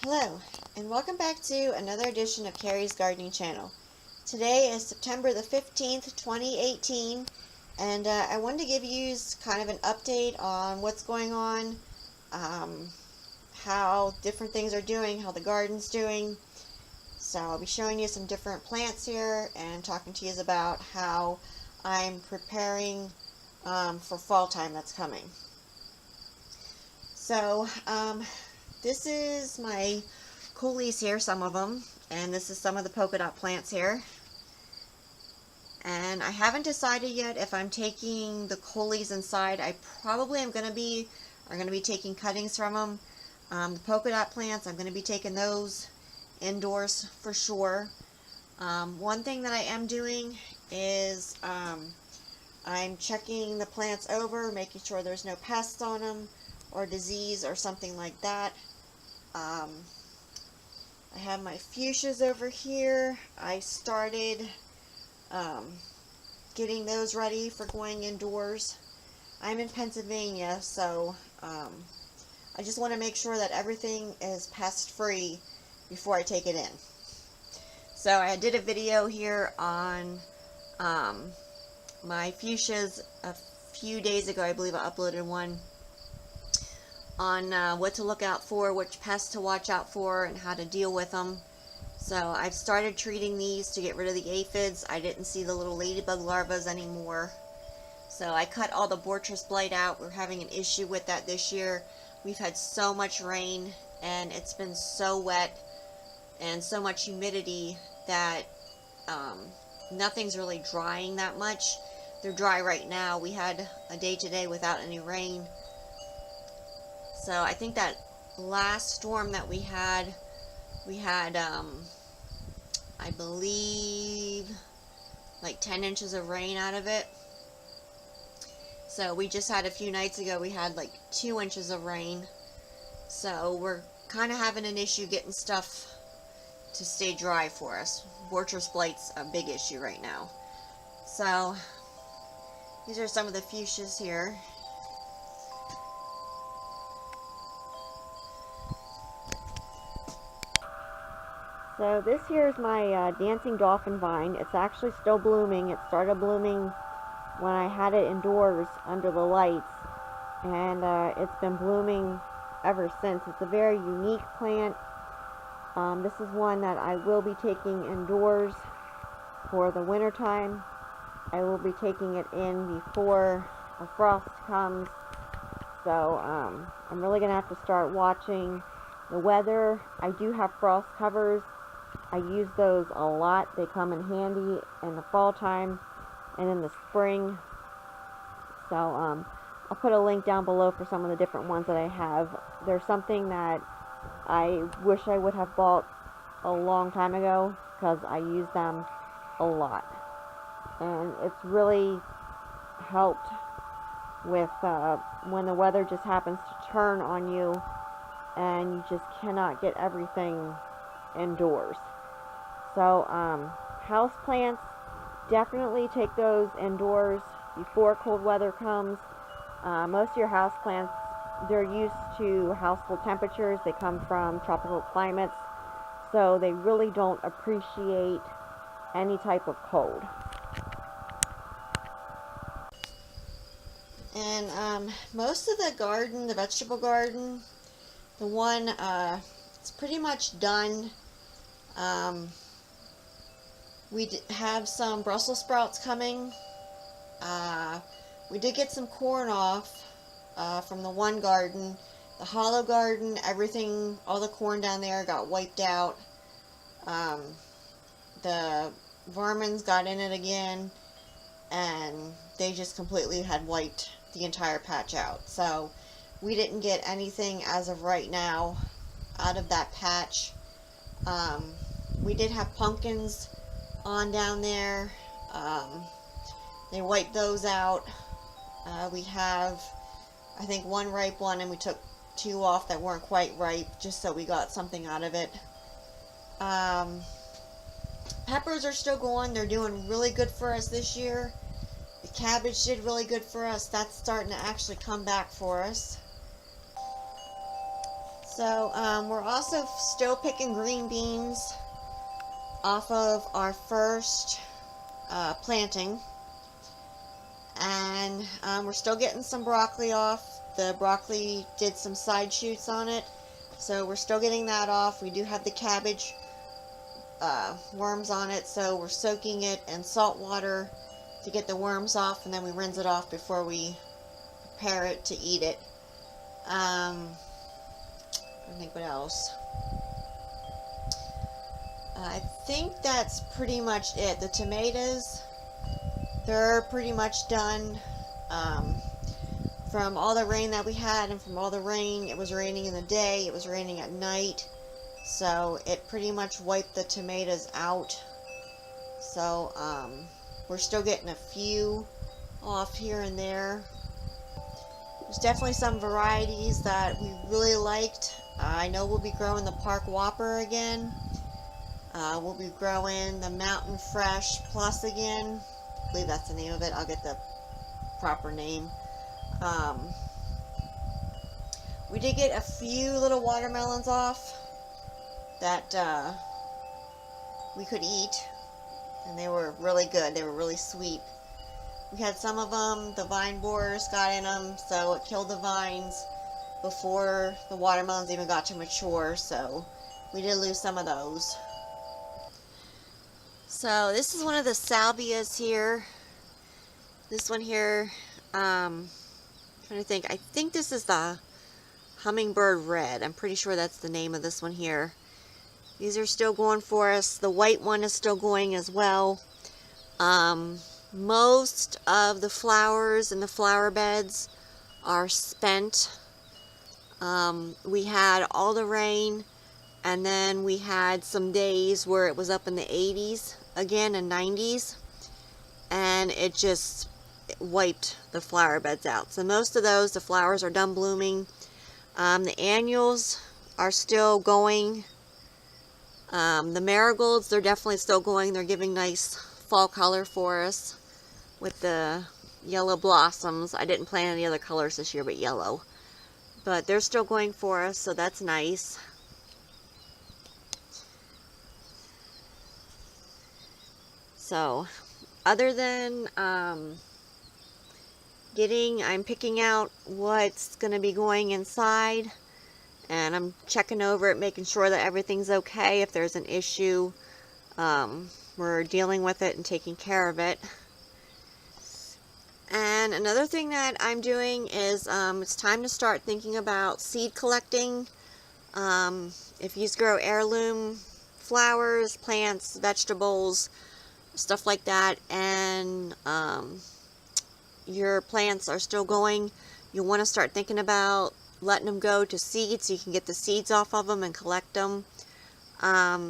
Hello, and welcome back to another edition of Carrie's Gardening Channel. Today is September the 15th, 2018, and I wanted to give you kind of an update on what's going on, how different things are doing, how the garden's doing. So I'll be showing you some different plants here and talking to you about how I'm preparing for fall time that's coming. So, this is my coolies here, some of them, and this is some of the polka dot plants here. And I haven't decided yet if I'm taking the coolies inside. I probably am going to be taking cuttings from them. The polka dot plants, I'm going to be taking those indoors for sure. One thing that I am doing is I'm checking the plants over, making sure there's no pests on them or disease or something like that. I have my fuchsias over here. I started getting those ready for going indoors. I'm in Pennsylvania, so I just want to make sure that everything is pest free before I take it in. So I did a video here on my fuchsias a few days ago. I believe I uploaded one on what to look out for, which pests to watch out for, and how to deal with them. So I've started treating these to get rid of the aphids. I didn't see the little ladybug larvas anymore. So I cut all the Bortress blight out. We're having an issue with that this year. We've had so much rain, and it's been so wet and so much humidity that nothing's really drying that much. They're dry right now. We had a day today without any rain. So I think that last storm that we had I believe like 10 inches of rain out of it. So we just had a few nights ago, we had like 2 inches of rain. So we're kind of having an issue getting stuff to stay dry for us. Bortress blight's a big issue right now. So these are some of the fuchsias here. So this here is my dancing dolphin vine. It's actually still blooming. It started blooming when I had it indoors under the lights, and it's been blooming ever since. It's a very unique plant. This is one that I will be taking indoors for the winter time. I will be taking it in before a frost comes. So I'm really going to have to start watching the weather. I do have frost covers. I use those a lot. They come in handy in the fall time and in the spring. So I'll put a link down below for some of the different ones that I have. There's something that I wish I would have bought a long time ago because I use them a lot. And it's really helped with when the weather just happens to turn on you and you just cannot get everything indoors. So house plants, definitely take those indoors before cold weather comes. Most of your house plants, they're used to houseful temperatures. They come from tropical climates, so they really don't appreciate any type of cold. And most of the garden, the vegetable garden, the one, it's pretty much done. We have some Brussels sprouts coming. We did get some corn off from the one garden. The hollow garden, everything, all the corn down there got wiped out. The vermins got in it again, and they just completely had wiped the entire patch out. So we didn't get anything as of right now out of that patch. We did have pumpkins on down there. They wiped those out. We have, I think, one ripe one, and we took 2 off that weren't quite ripe just so we got something out of it. Peppers are still going. They're doing really good for us this year. The cabbage did really good for us. That's starting to actually come back for us. So we're also still picking green beans off of our first planting, and we're still getting some broccoli off. The broccoli did some side shoots on it, so we're still getting that off. We do have the cabbage worms on it, so we're soaking it in salt water to get the worms off, and then we rinse it off before we prepare it to eat it. I think what else? I think that's pretty much it. The tomatoes, they're pretty much done. From all the rain that we had, and from all the rain, it was raining in the day, it was raining at night, so it pretty much wiped the tomatoes out. So we're still getting a few off here and there. There's definitely some varieties that we really liked. I know we'll be growing the Park Whopper again. We'll be growing the Mountain Fresh Plus again. I believe that's the name of it. I'll get the proper name. We did get a few little watermelons off that we could eat, and they were really good. They were really sweet. We had some of them, the vine borers got in them, so it killed the vines before the watermelons even got to mature, so we did lose some of those. So this is one of the salvias here. This one here, trying to think, I think this is the Hummingbird Red. I'm pretty sure that's the name of this one here. These are still going for us. The white one is still going as well. Most of the flowers in the flower beds are spent. We had all the rain, and then we had some days where it was up in the 80s again and 90s, and it just wiped the flower beds out. So most of those, the flowers are done blooming. The annuals are still going. The marigolds, they're definitely still going. They're giving nice fall color for us with the yellow blossoms. I didn't plant any other colors this year but yellow. But they're still going for us, so that's nice. So, other than I'm picking out what's going to be going inside, and I'm checking over it, making sure that everything's okay. If there's an issue, we're dealing with it and taking care of it. And another thing that I'm doing is it's time to start thinking about seed collecting. If you grow heirloom flowers, plants, vegetables, stuff like that, and your plants are still going, you want to start thinking about letting them go to seed so you can get the seeds off of them and collect them.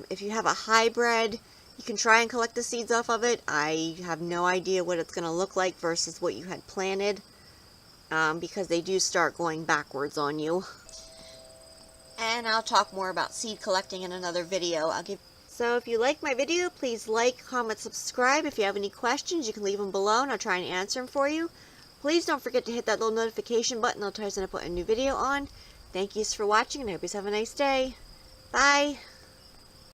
If you have a hybrid, you can try and collect the seeds off of it. I have no idea what it's going to look like versus what you had planted, because they do start going backwards on you. And I'll talk more about seed collecting in another video. So if you like my video, please like, comment, subscribe. If you have any questions, you can leave them below and I'll try and answer them for you. Please don't forget to hit that little notification button. I'll tell you when I put a new video on. Thank you for watching, and I hope you have a nice day. Bye.